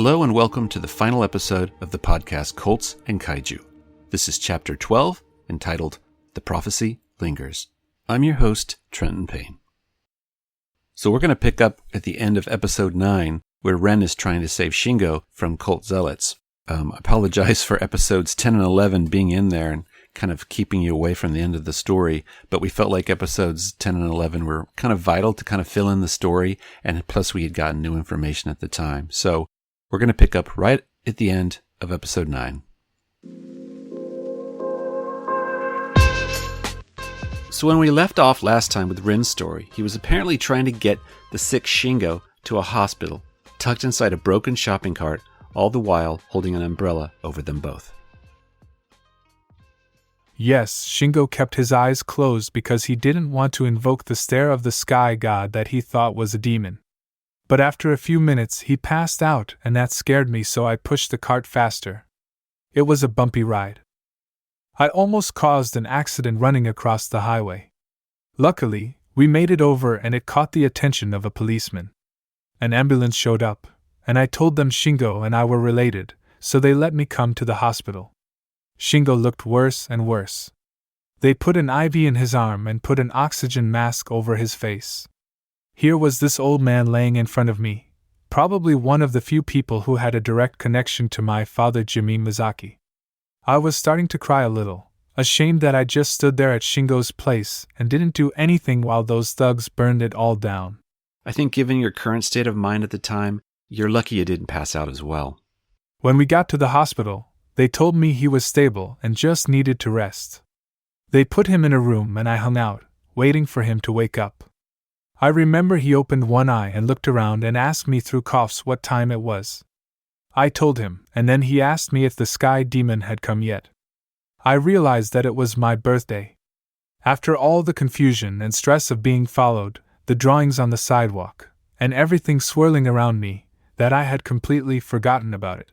Hello and welcome to the final episode of the podcast Cults and Kaiju. This is Chapter 12, entitled The Prophecy Lingers. I'm your host, Trenton Payne. So we're going to pick up at the end of Episode 9, where Ren is trying to save Shingo from cult zealots. I apologize for Episodes 10 and 11 being in there and kind of keeping you away from the end of the story, but we felt like Episodes 10 and 11 were kind of vital to kind of fill in the story, and plus we had gotten new information at the time. So we're going to pick up right at the end of Episode 9. So when we left off last time with Rin's story, he was apparently trying to get the sick Shingo to a hospital, tucked inside a broken shopping cart, all the while holding an umbrella over them both. Yes, Shingo kept his eyes closed because he didn't want to invoke the stare of the sky god that he thought was a demon. But after a few minutes he passed out, and that scared me, so I pushed the cart faster. It was a bumpy ride. I almost caused an accident running across the highway. Luckily, we made it over and it caught the attention of a policeman. An ambulance showed up, and I told them Shingo and I were related, so they let me come to the hospital. Shingo looked worse and worse. They put an IV in his arm and put an oxygen mask over his face. Here was this old man laying in front of me, probably one of the few people who had a direct connection to my father Jimmy Mizaki. I was starting to cry a little, ashamed that I just stood there at Shingo's place and didn't do anything while those thugs burned it all down. I think given your current state of mind at the time, you're lucky you didn't pass out as well. When we got to the hospital, they told me he was stable and just needed to rest. They put him in a room and I hung out, waiting for him to wake up. I remember he opened one eye and looked around and asked me through coughs what time it was. I told him, and then he asked me if the sky demon had come yet. I realized that it was my birthday. After all the confusion and stress of being followed, the drawings on the sidewalk, and everything swirling around me, that I had completely forgotten about it.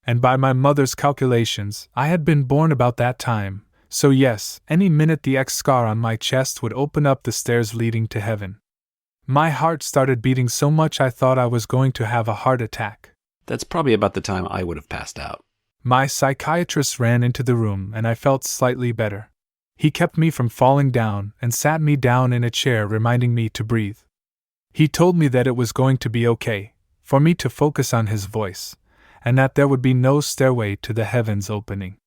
And by my mother's calculations, I had been born about that time, so yes, any minute the X scar on my chest would open up the stairs leading to heaven. My heart started beating so much I thought I was going to have a heart attack. That's probably about the time I would have passed out. My psychiatrist ran into the room and I felt slightly better. He kept me from falling down and sat me down in a chair, reminding me to breathe. He told me that it was going to be okay, for me to focus on his voice, and that there would be no stairway to the heavens opening.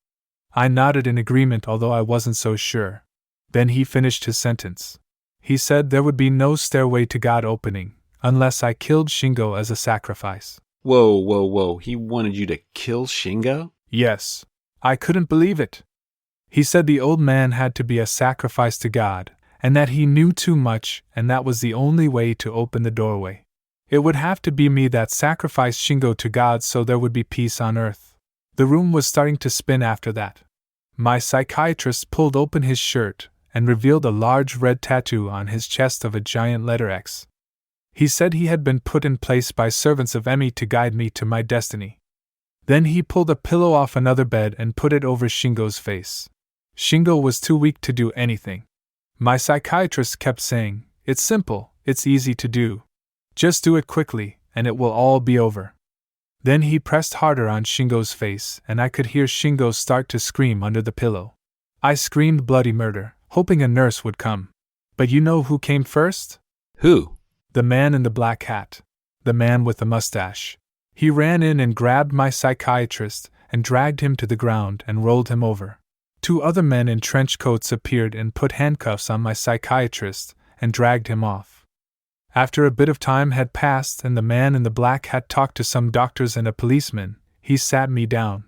I nodded in agreement, although I wasn't so sure. Then he finished his sentence. He said there would be no stairway to God opening, unless I killed Shingo as a sacrifice. Whoa. He wanted you to kill Shingo? Yes. I couldn't believe it. He said the old man had to be a sacrifice to God, and that he knew too much, and that was the only way to open the doorway. It would have to be me that sacrificed Shingo to God so there would be peace on earth. The room was starting to spin after that. My psychiatrist pulled open his shirt and revealed a large red tattoo on his chest of a giant letter X. He said he had been put in place by servants of Emi to guide me to my destiny. Then he pulled a pillow off another bed and put it over Shingo's face. Shingo was too weak to do anything. My psychiatrist kept saying, "It's simple, it's easy to do. Just do it quickly, and it will all be over." Then he pressed harder on Shingo's face, and I could hear Shingo start to scream under the pillow. I screamed bloody murder, hoping a nurse would come. But you know who came first? Who? The man in the black hat. The man with the mustache. He ran in and grabbed my psychiatrist and dragged him to the ground and rolled him over. Two other men in trench coats appeared and put handcuffs on my psychiatrist and dragged him off. After a bit of time had passed and the man in the black hat talked to some doctors and a policeman, he sat me down.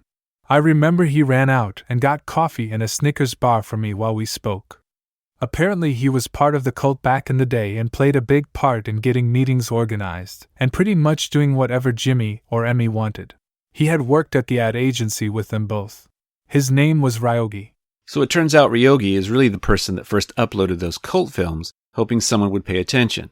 I remember he ran out and got coffee and a Snickers bar for me while we spoke. Apparently he was part of the cult back in the day and played a big part in getting meetings organized and pretty much doing whatever Jimmy or Emi wanted. He had worked at the ad agency with them both. His name was Ryogi. So it turns out Ryogi is really the person that first uploaded those cult films, hoping someone would pay attention.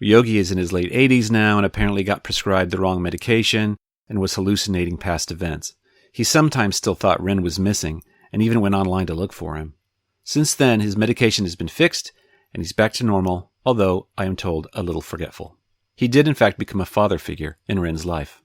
Ryogi is in his late 80s now and apparently got prescribed the wrong medication and was hallucinating past events. He sometimes still thought Ren was missing and even went online to look for him. Since then, his medication has been fixed and he's back to normal, although, I am told, a little forgetful. He did in fact become a father figure in Ren's life.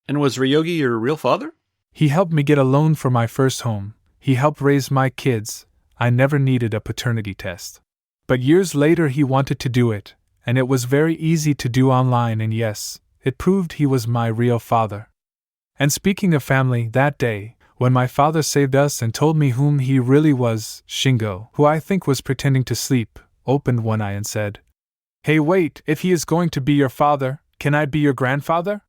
And was Ryogi your real father? He helped me get a loan for my first home. He helped raise my kids. I never needed a paternity test. But years later he wanted to do it, and it was very easy to do online, and yes, it proved he was my real father. And speaking of family, that day, when my father saved us and told me whom he really was, Shingo, who I think was pretending to sleep, opened one eye and said, "Hey, wait, if he is going to be your father, can I be your grandfather?"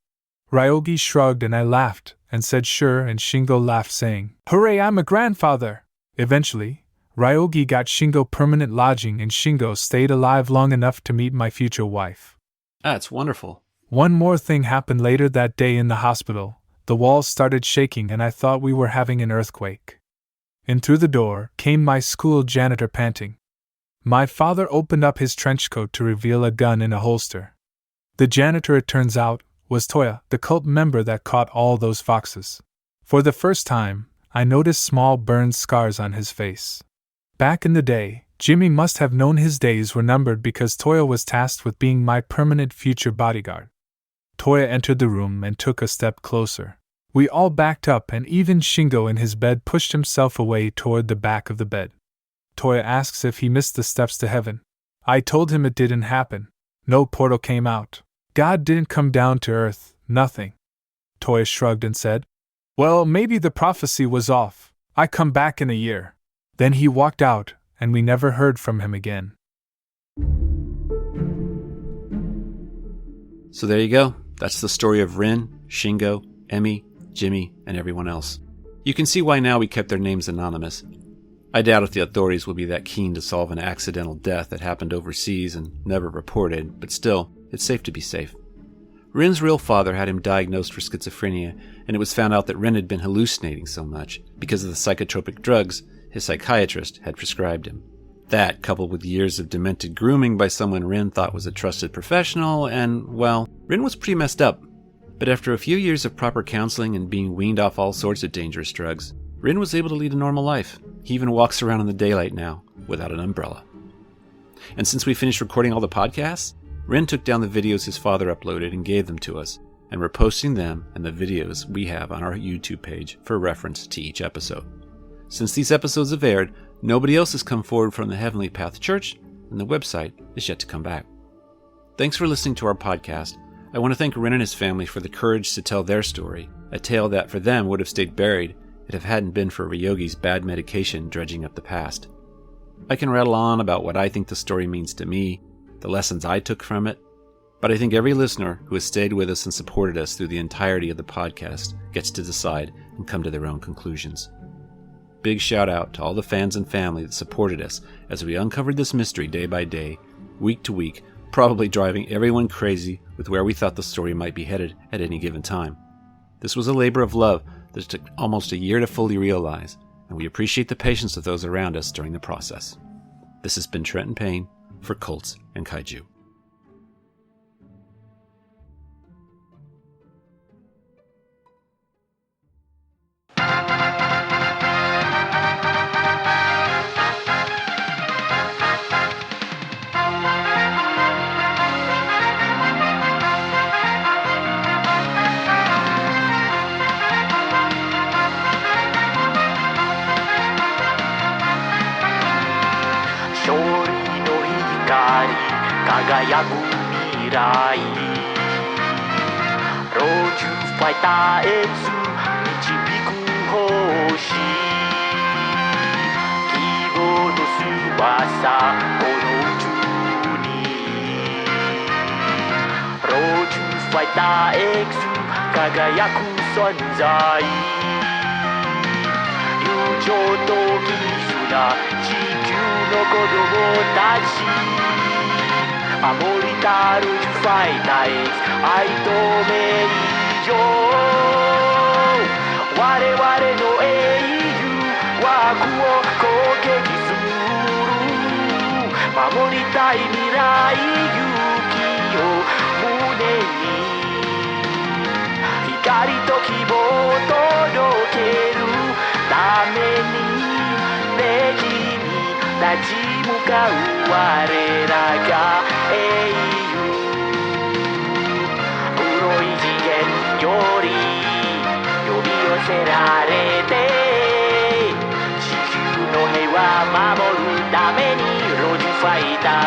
Ryogi shrugged and I laughed, and said sure, and Shingo laughed saying, "Hooray, I'm a grandfather!" Eventually, Ryogi got Shingo permanent lodging and Shingo stayed alive long enough to meet my future wife. That's wonderful. One more thing happened later that day in the hospital. The walls started shaking and I thought we were having an earthquake. In through the door came my school janitor panting. My father opened up his trench coat to reveal a gun in a holster. The janitor, it turns out, was Toya, the cult member that caught all those foxes. For the first time, I noticed small burned scars on his face. Back in the day, Jimmy must have known his days were numbered because Toya was tasked with being my permanent future bodyguard. Toya entered the room and took a step closer. We all backed up and even Shingo in his bed pushed himself away toward the back of the bed. Toya asks if he missed the steps to heaven. I told him it didn't happen. No portal came out. God didn't come down to earth, nothing. Toya shrugged and said, "Well, maybe the prophecy was off. I come back in a year." Then he walked out, and we never heard from him again. So there you go. That's the story of Rin, Shingo, Emmy, Jimmy, and everyone else. You can see why now we kept their names anonymous. I doubt if the authorities will be that keen to solve an accidental death that happened overseas and never reported, but still, it's safe to be safe. Rin's real father had him diagnosed for schizophrenia, and it was found out that Rin had been hallucinating so much because of the psychotropic drugs his psychiatrist had prescribed him. That, coupled with years of demented grooming by someone Rin thought was a trusted professional, and, well, Rin was pretty messed up. But after a few years of proper counseling and being weaned off all sorts of dangerous drugs, Rin was able to lead a normal life. He even walks around in the daylight now, without an umbrella. And since we finished recording all the podcasts, Rin took down the videos his father uploaded and gave them to us, and we're posting them and the videos we have on our YouTube page for reference to each episode. Since these episodes have aired, nobody else has come forward from the Heavenly Path Church, and the website is yet to come back. Thanks for listening to our podcast. I want to thank Rin and his family for the courage to tell their story, a tale that for them would have stayed buried if it hadn't been for Ryogi's bad medication dredging up the past. I can rattle on about what I think the story means to me, the lessons I took from it, but I think every listener who has stayed with us and supported us through the entirety of the podcast gets to decide and come to their own conclusions. Big shout out to all the fans and family that supported us as we uncovered this mystery day by day, week to week, probably driving everyone crazy with where we thought the story might be headed at any given time. This was a labor of love that took almost a year to fully realize, and we appreciate the patience of those around us during the process. This has been Trenton Payne for Cults and Kaiju. Uroizi gen yori hideout.